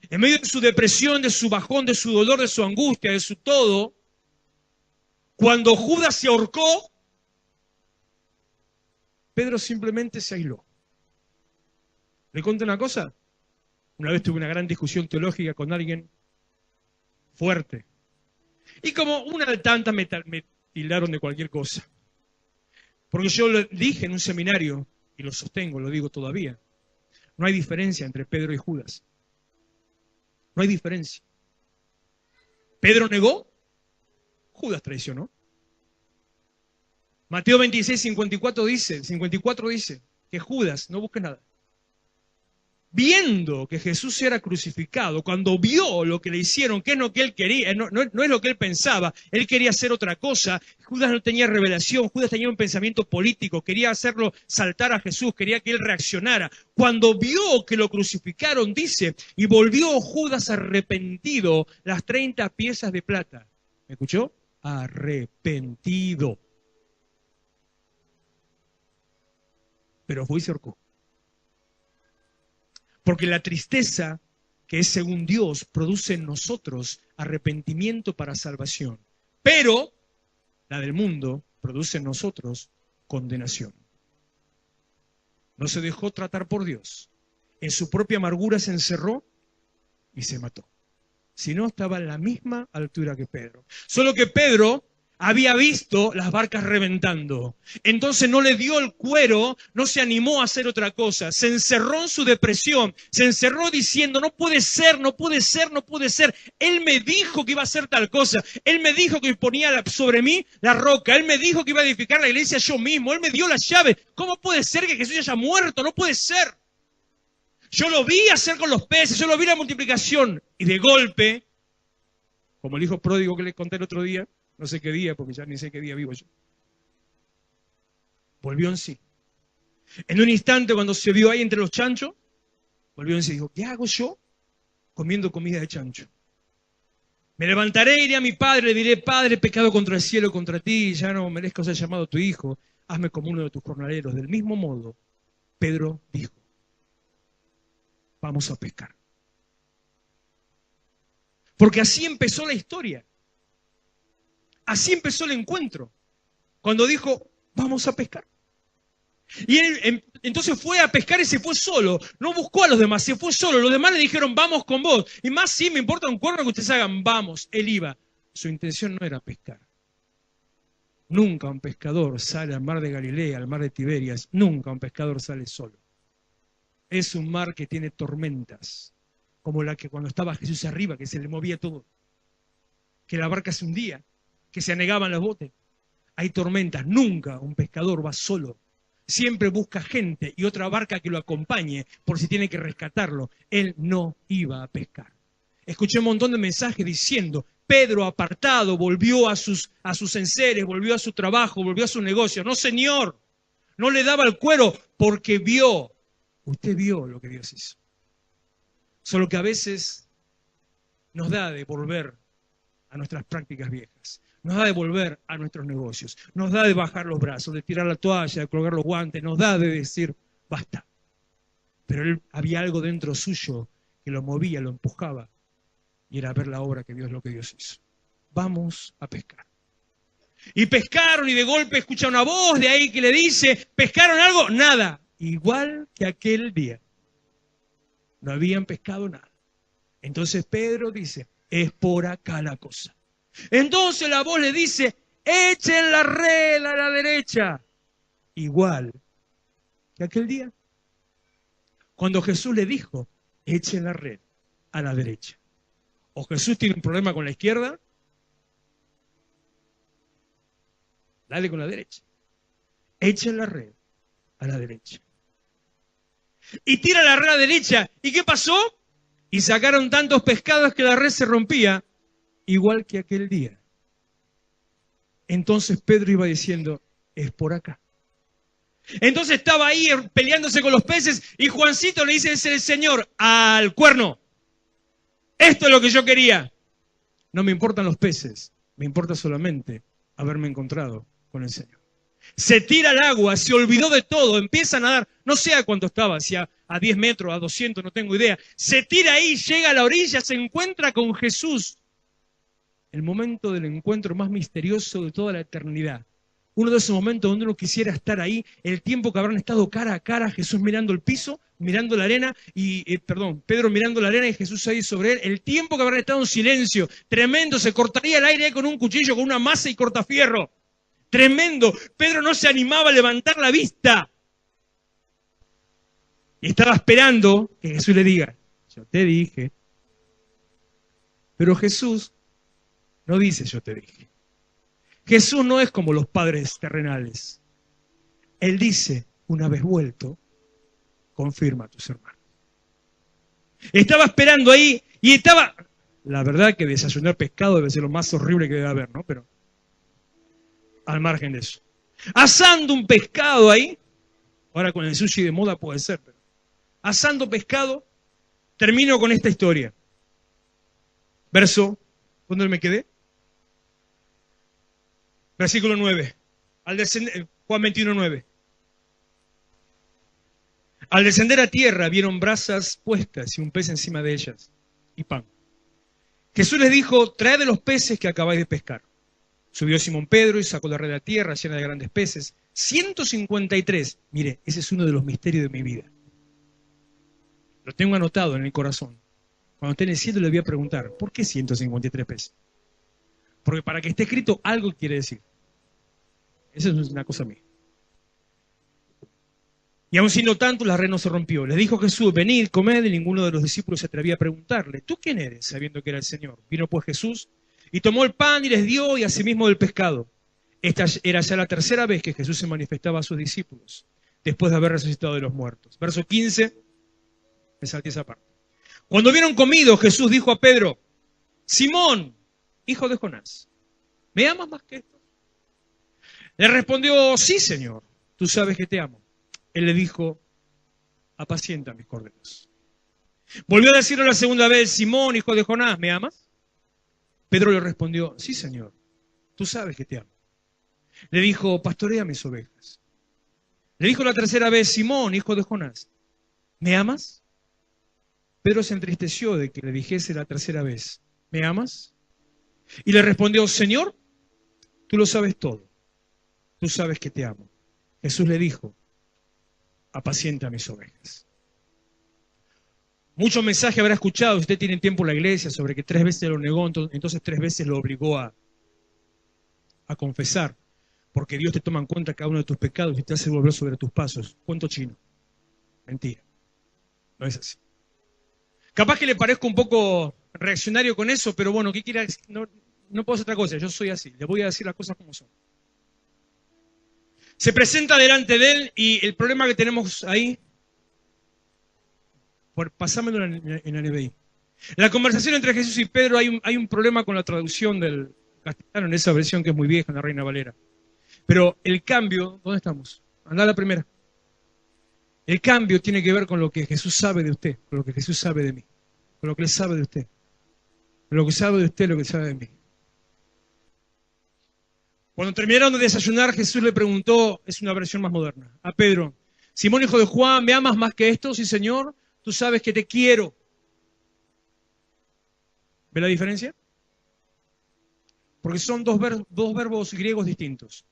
[SPEAKER 2] en medio de su depresión, de su bajón, de su dolor, de su angustia, de su todo, Cuando Judas se ahorcó, Pedro simplemente se aisló. ¿Le cuento una cosa? Una vez tuve una gran discusión teológica con alguien fuerte. Y como una de tantas me tildaron de cualquier cosa. Porque yo lo dije en un seminario, y lo sostengo, lo digo todavía, no hay diferencia entre Pedro y Judas. No hay diferencia. Pedro negó, Judas traicionó. Mateo 26, 54 dice que Judas no busque nada. Viendo que Jesús era crucificado, cuando vio lo que le hicieron, que es lo que él quería, no es lo que él pensaba, él quería hacer otra cosa, Judas no tenía revelación, Judas tenía un pensamiento político, quería hacerlo saltar a Jesús, quería que él reaccionara. Cuando vio que lo crucificaron, dice, y volvió Judas arrepentido las 30 piezas de plata. ¿Me escuchó? Arrepentido. Pero fue y se ahorcó. Porque la tristeza, que es según Dios, produce en nosotros arrepentimiento para salvación. Pero la del mundo produce en nosotros condenación. No se dejó tratar por Dios. En su propia amargura se encerró y se mató. Si no, estaba a la misma altura que Pedro. Solo que Pedro había visto las barcas reventando. Entonces no le dio el cuero, no se animó a hacer otra cosa. Se encerró en su depresión, se encerró diciendo, no puede ser, no puede ser, no puede ser. Él me dijo que iba a hacer tal cosa. Él me dijo que ponía sobre mí la roca. Él me dijo que iba a edificar la iglesia yo mismo. Él me dio las llaves. ¿Cómo puede ser que Jesús haya muerto? No puede ser. Yo lo vi hacer con los peces, yo lo vi la multiplicación. Y de golpe, como el hijo pródigo que les conté el otro día, no sé qué día, porque ya ni sé qué día vivo yo, volvió en sí. En un instante, cuando se vio ahí entre los chanchos, volvió en sí y dijo, ¿qué hago yo comiendo comida de chancho? Me levantaré, iré a mi padre, le diré, Padre, he pecado contra el cielo, contra ti, ya no merezco ser llamado tu hijo, hazme como uno de tus jornaleros. Del mismo modo, Pedro dijo, vamos a pescar. Porque así empezó la historia. Así empezó el encuentro. Cuando dijo, vamos a pescar. Y él entonces fue a pescar y se fue solo. No buscó a los demás, se fue solo. Los demás le dijeron, vamos con vos. Y más sí, me importa un cuerno que ustedes hagan, vamos. Él iba. Su intención no era pescar. Nunca un pescador sale al mar de Galilea, al mar de Tiberias. Nunca un pescador sale solo. Es un mar que tiene tormentas, como la que cuando estaba Jesús arriba, que se le movía todo. Que la barca se hundía, que se anegaban los botes. Hay tormentas. Nunca un pescador va solo. Siempre busca gente y otra barca que lo acompañe por si tiene que rescatarlo. Él no iba a pescar. Escuché un montón de mensajes diciendo, Pedro apartado volvió a sus enseres, volvió a su trabajo, volvió a su negocio. No, señor, no le daba el cuero porque vio. Usted vio lo que Dios hizo. Solo que a veces nos da de volver a nuestras prácticas viejas. Nos da de volver a nuestros negocios. Nos da de bajar los brazos, de tirar la toalla, de colgar los guantes. Nos da de decir, basta. Pero él había algo dentro suyo que lo movía, lo empujaba. Y era ver la obra que Dios, lo que Dios hizo. Vamos a pescar. Y pescaron y de golpe escucha una voz de ahí que le dice, ¿pescaron algo? Nada. Igual que aquel día. No habían pescado nada. Entonces Pedro dice, es por acá la cosa. Entonces la voz le dice, echen la red a la derecha. Igual que aquel día. Cuando Jesús le dijo, echen la red a la derecha. O Jesús tiene un problema con la izquierda, dale con la derecha. Echen la red a la derecha. Y tira la red a la derecha. ¿Y qué pasó? Y sacaron tantos pescados que la red se rompía. Igual que aquel día. Entonces Pedro iba diciendo, es por acá. Entonces estaba ahí peleándose con los peces y Juancito le dice, es el Señor, al cuerno. Esto es lo que yo quería. No me importan los peces, me importa solamente haberme encontrado con el Señor. Se tira al agua, se olvidó de todo, empieza a nadar, no sé a cuánto estaba, si a 10 metros, a 200, no tengo idea. Se tira ahí, llega a la orilla, se encuentra con Jesús. el momento del encuentro más misterioso de toda la eternidad. Uno de esos momentos donde uno quisiera estar ahí, el tiempo que habrán estado cara a cara, Jesús mirando el piso, mirando la arena, Pedro mirando la arena y Jesús ahí sobre él, el tiempo que habrán estado en silencio, tremendo, se cortaría el aire con un cuchillo, con una masa y cortafierro. Tremendo, Pedro no se animaba a levantar la vista. Y estaba esperando que Jesús le diga, yo te dije. Pero Jesús no dice yo te dije. Jesús no es como los padres terrenales. Él dice, una vez vuelto, confirma a tus hermanos. Estaba esperando ahí y estaba... La verdad que desayunar pescado debe ser lo más horrible que debe haber, ¿no? Pero al margen de eso. Asando un pescado ahí, ahora con el sushi de moda puede ser, pero asando pescado, termino con esta historia. Verso, ¿dónde me quedé? Versículo 9. Juan 21, 9. Al descender a tierra vieron brasas puestas y un pez encima de ellas y pan. Jesús les dijo, traed de los peces que acabáis de pescar. Subió Simón Pedro y sacó la red a tierra llena de grandes peces. 153. Mire, ese es uno de los misterios de mi vida. Lo tengo anotado en el corazón. Cuando esté en el cielo le voy a preguntar, ¿por qué 153 peces? Porque para que esté escrito algo quiere decir. Eso es una cosa mía. Y aun siendo tanto, la red no se rompió. Les dijo Jesús, venid, comed, y ninguno de los discípulos se atrevía a preguntarle, ¿tú quién eres? Sabiendo que era el Señor. Vino pues Jesús y tomó el pan y les dio, y asimismo del pescado. Esta era ya la tercera vez que Jesús se manifestaba a sus discípulos, después de haber resucitado de los muertos. Verso 15, me salté esa parte. Cuando hubieron comido, Jesús dijo a Pedro, Simón, hijo de Jonás, ¿me amas más que esto? Le respondió, sí, Señor, tú sabes que te amo. Él le dijo, apacienta mis corderos. Volvió a decirle la segunda vez, Simón, hijo de Jonás, ¿me amas? Pedro le respondió, sí, Señor, tú sabes que te amo. Le dijo, pastorea mis ovejas. Le dijo la tercera vez, Simón, hijo de Jonás, ¿me amas? Pedro se entristeció de que le dijese la tercera vez, ¿me amas? Y le respondió, Señor, tú lo sabes todo. Tú sabes que te amo. Jesús le dijo, apacienta mis ovejas. Muchos mensajes habrá escuchado, si usted tiene tiempo en la iglesia, sobre que 3 veces lo negó, entonces 3 veces lo obligó a confesar, porque Dios te toma en cuenta cada uno de tus pecados y te hace volver sobre tus pasos. Cuento chino. Mentira. No es así. Capaz que le parezco un poco reaccionario con eso, pero bueno, ¿qué quiera? No puedo hacer otra cosa, yo soy así, le voy a decir las cosas como son. Se presenta delante de él y el problema que tenemos ahí, pasámelo en la NBI. La conversación entre Jesús y Pedro, hay un problema con la traducción del castellano en esa versión que es muy vieja, en la Reina Valera. Pero el cambio, ¿dónde estamos? Anda a la primera. El cambio tiene que ver con lo que Jesús sabe de usted, con lo que Jesús sabe de mí, con lo que Él sabe de usted, con lo que sabe de usted, lo que sabe de mí. Cuando terminaron de desayunar, Jesús le preguntó, es una versión más moderna, a Pedro, Simón, hijo de Juan, ¿me amas más que esto? Sí, Señor, tú sabes que te quiero. ¿Ve la diferencia? Porque son dos verbos griegos distintos.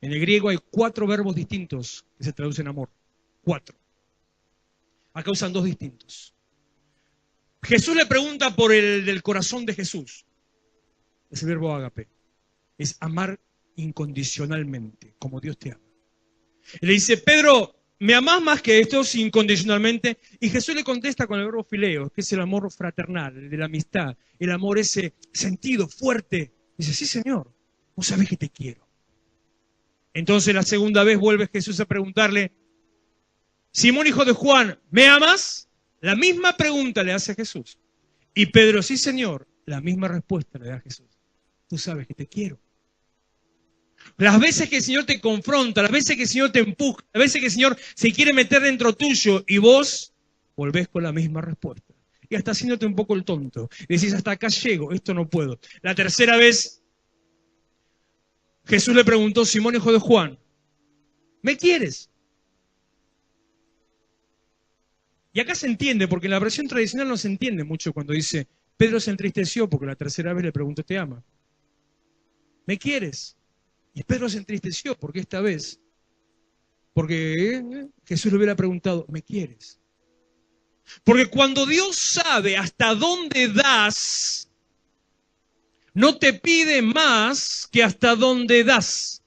[SPEAKER 2] En el griego hay 4 verbos distintos que se traducen amor. 4. Acá usan 2 distintos. Jesús le pregunta por el del corazón de Jesús. Es el verbo ágape. Es amar incondicionalmente, como Dios te ama. Y le dice, Pedro, ¿me amás más que esto incondicionalmente? Y Jesús le contesta con el verbo fileo, que es el amor fraternal, el de la amistad, el amor ese sentido fuerte. Dice, sí, Señor, vos sabés que te quiero. Entonces la segunda vez vuelve Jesús a preguntarle, Simón, hijo de Juan, ¿me amas? La misma pregunta le hace Jesús. Y Pedro, sí, Señor, la misma respuesta le da a Jesús. Tú sabes que te quiero. Las veces que el Señor te confronta, las veces que el Señor te empuja, las veces que el Señor se quiere meter dentro tuyo y vos volvés con la misma respuesta. Y hasta haciéndote un poco el tonto. Decís, hasta acá llego, esto no puedo. La tercera vez, Jesús le preguntó, Simón, hijo de Juan, ¿me quieres? Y acá se entiende, porque en la versión tradicional no se entiende mucho cuando dice, Pedro se entristeció porque la tercera vez le preguntó, ¿te ama? ¿Me quieres? Y Pedro se entristeció porque esta vez, porque Jesús le hubiera preguntado, ¿me quieres? Porque cuando Dios sabe hasta dónde das, no te pide más que hasta dónde das.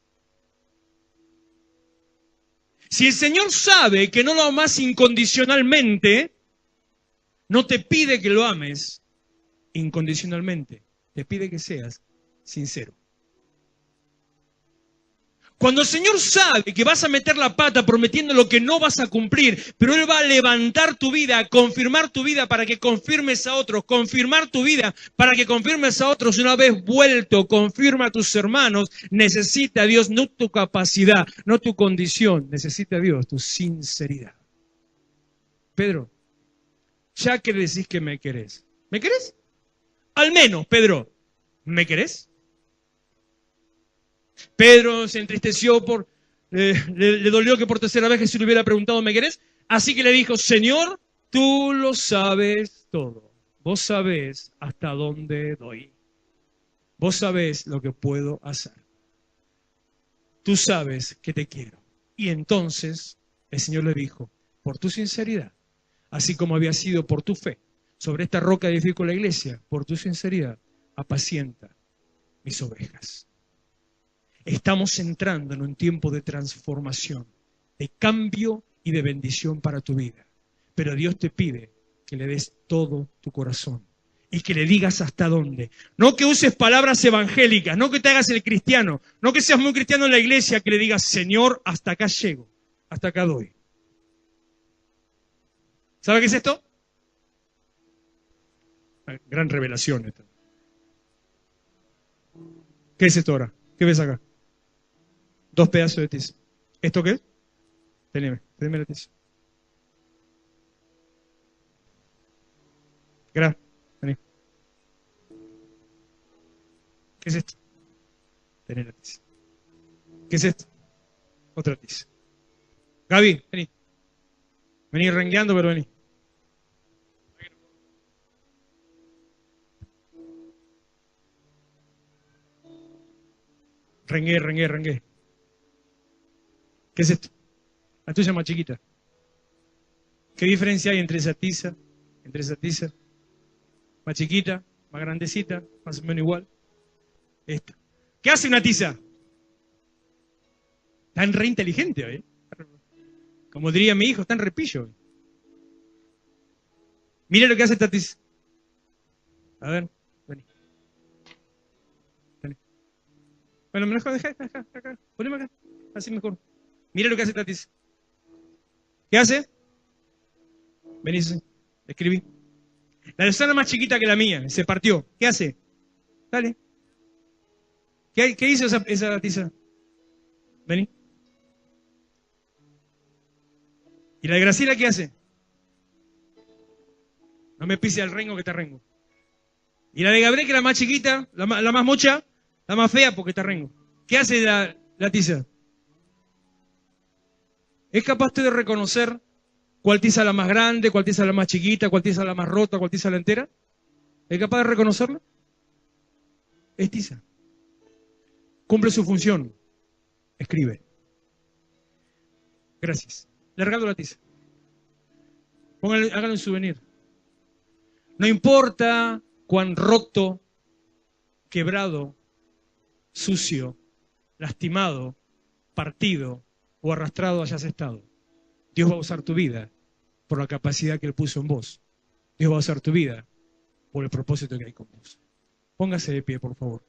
[SPEAKER 2] Si el Señor sabe que no lo amas incondicionalmente, no te pide que lo ames incondicionalmente, te pide que seas sincero. Cuando el Señor sabe que vas a meter la pata prometiendo lo que no vas a cumplir, pero Él va a levantar tu vida, confirmar tu vida para que confirmes a otros, confirmar tu vida para que confirmes a otros, una vez vuelto, confirma a tus hermanos, necesita a Dios no tu capacidad, no tu condición, necesita a Dios tu sinceridad. Pedro, ya que decís que me querés, ¿me querés? Al menos, Pedro, ¿me querés? Pedro se entristeció, le dolió que por tercera vez Jesús le hubiera preguntado, ¿me querés? Así que le dijo, Señor, tú lo sabes todo. Vos sabés hasta dónde doy. Vos sabés lo que puedo hacer. Tú sabes que te quiero. Y entonces el Señor le dijo, por tu sinceridad, así como había sido por tu fe, sobre esta roca edifico la iglesia, por tu sinceridad, apacienta mis ovejas. Estamos entrando en un tiempo de transformación, de cambio y de bendición para tu vida. Pero Dios te pide que le des todo tu corazón y que le digas hasta dónde. No que uses palabras evangélicas, no que te hagas el cristiano, no que seas muy cristiano en la iglesia, que le digas, Señor, hasta acá llego, hasta acá doy. ¿Sabe qué es esto? Una gran revelación esta. ¿Qué es esto ahora? ¿Qué ves acá? 2 pedazos de tiza. ¿Esto qué es? Teneme la tiza. Gracias. Vení. ¿Qué es esto? Tené la tiza. ¿Qué es esto? Otra tiza. Gaby, vení. Vení rengueando, pero vení. Rengué. ¿Qué es esto? La tuya más chiquita. ¿Qué diferencia hay entre esa tiza? Más chiquita, más grandecita, más o menos igual. Esta. ¿Qué hace una tiza? Tan re inteligente hoy. Como diría mi hijo, tan repillo hoy. Mira lo que hace esta tiza. A ver, vení. Bueno, mejor deja acá. Poneme acá. Así mejor. Mira lo que hace esta tiza. ¿Qué hace? Vení, escribí. La lozana más chiquita que la mía, se partió. ¿Qué hace? Dale. ¿Qué hizo esa tiza? Vení. ¿Y la de Graciela qué hace? No me pise al rengo que te rengo. ¿Y la de Gabriel, que es la más chiquita, la más mocha, la más fea, porque te rengo? ¿Qué hace la tiza? ¿Es capaz usted de reconocer cuál tiza es la más grande, cuál tiza es la más chiquita, cuál tiza es la más rota, cuál tiza es la entera? ¿Es capaz de reconocerla? Es tiza. Cumple su función. Escribe. Gracias. Le regalo la tiza. Háganlo en souvenir. No importa cuán roto, quebrado, sucio, lastimado, partido o arrastrado hayas estado. Dios va a usar tu vida por la capacidad que Él puso en vos. Dios va a usar tu vida por el propósito que hay con vos. Póngase de pie, por favor.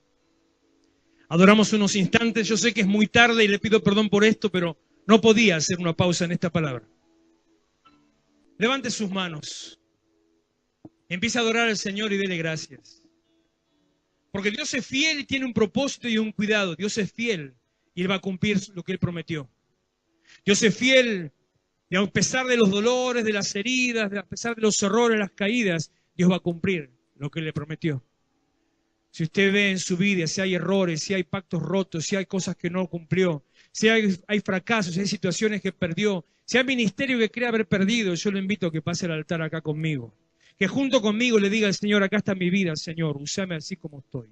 [SPEAKER 2] Adoramos unos instantes. Yo sé que es muy tarde y le pido perdón por esto, pero no podía hacer una pausa en esta palabra. Levante sus manos. Empieza a adorar al Señor y dele gracias. Porque Dios es fiel y tiene un propósito y un cuidado. Dios es fiel y Él va a cumplir lo que Él prometió. Dios es fiel y a pesar de los dolores, de las heridas, a pesar de los errores, las caídas, Dios va a cumplir lo que Él le prometió. Si usted ve en su vida, si hay errores, si hay pactos rotos, si hay cosas que no cumplió, si hay fracasos, si hay situaciones que perdió, si hay ministerio que cree haber perdido, yo lo invito a que pase al altar acá conmigo. que junto conmigo le diga al Señor, acá está mi vida, Señor, úsame así como estoy.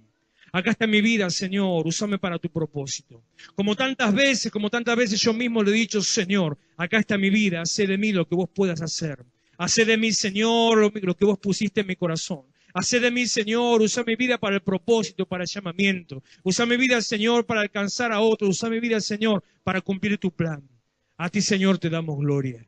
[SPEAKER 2] Acá está mi vida, Señor, úsame para tu propósito. Como tantas veces yo mismo le he dicho, Señor, acá está mi vida, haz de mí lo que vos puedas hacer. Haz de mí, Señor, lo que vos pusiste en mi corazón. Haz de mí, Señor, usa mi vida para el propósito, para el llamamiento. Usa mi vida, Señor, para alcanzar a otros. Usa mi vida, Señor, para cumplir tu plan. A ti, Señor, te damos gloria.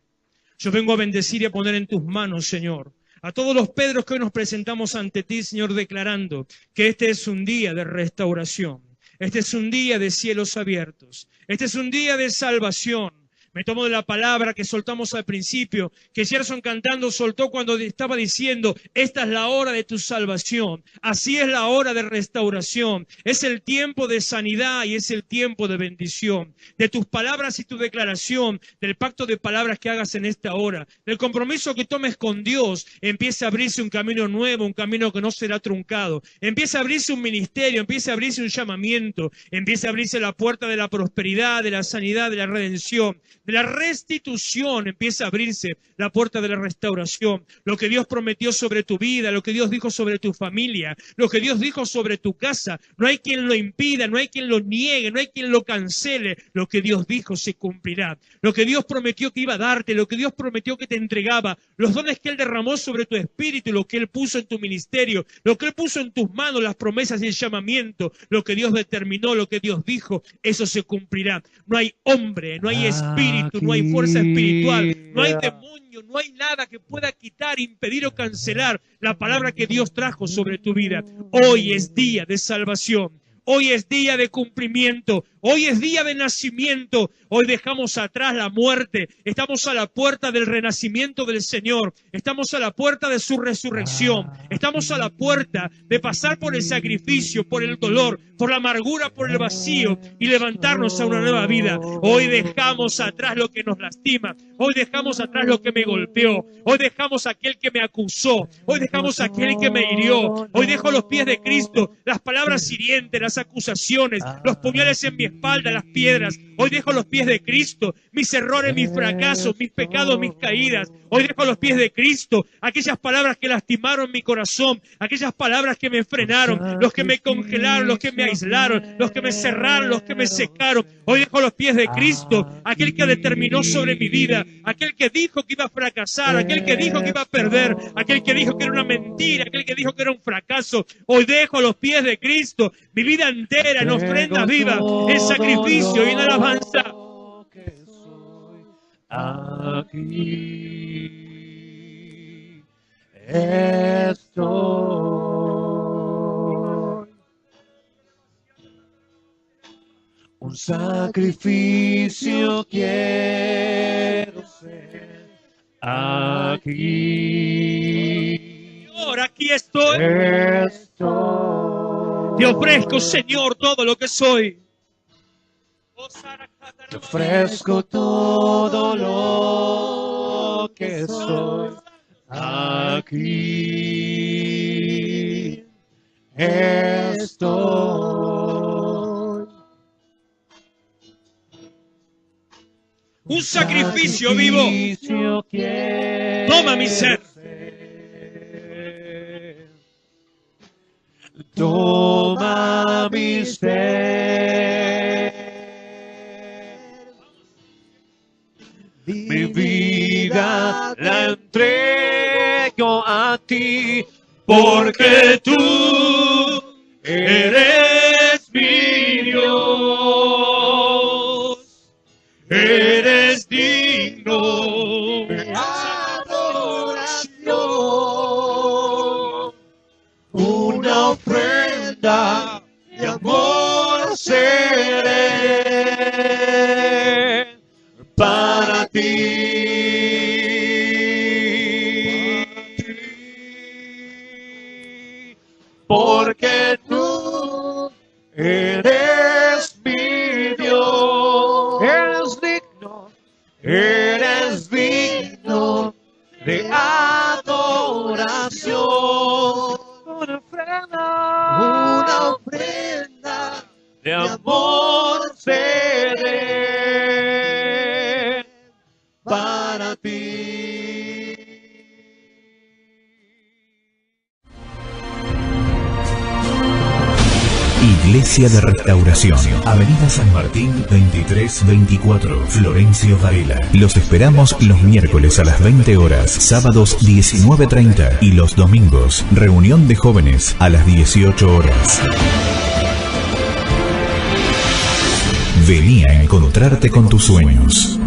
[SPEAKER 2] Yo vengo a bendecir y a poner en tus manos, Señor, a todos los Pedros que hoy nos presentamos ante ti, Señor, declarando que este es un día de restauración. Este es un día de cielos abiertos. Este es un día de salvación. Me tomo de la palabra que soltamos al principio, que Gerson cantando soltó cuando estaba diciendo, esta es la hora de tu salvación, así es la hora de restauración, es el tiempo de sanidad y es el tiempo de bendición. De tus palabras y tu declaración, del pacto de palabras que hagas en esta hora, del compromiso que tomes con Dios, empieza a abrirse un camino nuevo, un camino que no será truncado, empieza a abrirse un ministerio, empieza a abrirse un llamamiento, empieza a abrirse la puerta de la prosperidad, de la sanidad, de la redención, de la restitución, empieza a abrirse la puerta de la restauración. Lo que Dios prometió sobre tu vida, lo que Dios dijo sobre tu familia, lo que Dios dijo sobre tu casa, no hay quien lo impida, no hay quien lo niegue, no hay quien lo cancele. Lo que Dios dijo se cumplirá. Lo que Dios prometió que iba a darte, lo que Dios prometió que te entregaba, los dones que Él derramó sobre tu espíritu, lo que Él puso en tu ministerio, lo que Él puso en tus manos, las promesas y el llamamiento, lo que Dios determinó, lo que Dios dijo, eso se cumplirá. No hay hombre, no hay espíritu, no hay fuerza espiritual, no hay demonio, no hay nada que pueda quitar, impedir o cancelar la palabra que Dios trajo sobre tu vida. Hoy es día de salvación. Hoy es día de cumplimiento, hoy es día de nacimiento, hoy dejamos atrás la muerte, estamos a la puerta del renacimiento del Señor, estamos a la puerta de su resurrección, estamos a la puerta de pasar por el sacrificio, por el dolor, por la amargura, por el vacío y levantarnos a una nueva vida. Hoy dejamos atrás lo que nos lastima, hoy dejamos atrás lo que me golpeó, hoy dejamos aquel que me acusó, hoy dejamos aquel que me hirió, hoy dejo a los pies de Cristo las palabras hirientes, las acusaciones, los puñales en mi espalda, las piedras. Hoy dejo a los pies de Cristo mis errores, mis fracasos, mis pecados, mis caídas. Hoy dejo a los pies de Cristo aquellas palabras que lastimaron mi corazón, aquellas palabras que me frenaron, los que me congelaron, los que me aislaron, los que me cerraron, los que me secaron. Hoy dejo a los pies de Cristo aquel que determinó sobre mi vida, aquel que dijo que iba a fracasar, aquel que dijo que iba a perder, aquel que dijo que era una mentira, aquel que dijo que era un fracaso. Hoy dejo a los pies de Cristo mi vida entera en ofrenda viva, en sacrificio y en alabanza.
[SPEAKER 3] Aquí estoy. Un sacrificio quiero ser aquí.
[SPEAKER 2] Señor, aquí estoy. Te ofrezco, Señor, todo lo que soy.
[SPEAKER 3] Te ofrezco todo lo que soy. Aquí estoy.
[SPEAKER 2] Un sacrificio vivo. Toma mi ser.
[SPEAKER 3] Toma mi ser. Mi vida la entrego a ti, porque tú eres mi Dios. Eres digno de adoración. Una ofrenda de amor seré para ti. Porque tú eres mi Dios. Eres digno de adoración. Una ofrenda de amor seré
[SPEAKER 1] Iglesia de Restauración, Avenida San Martín 2324, Florencio Varela. Los esperamos los miércoles a las 20 horas, sábados 19:30 y los domingos, reunión de jóvenes a las 18 horas. Vení a encontrarte con tus sueños.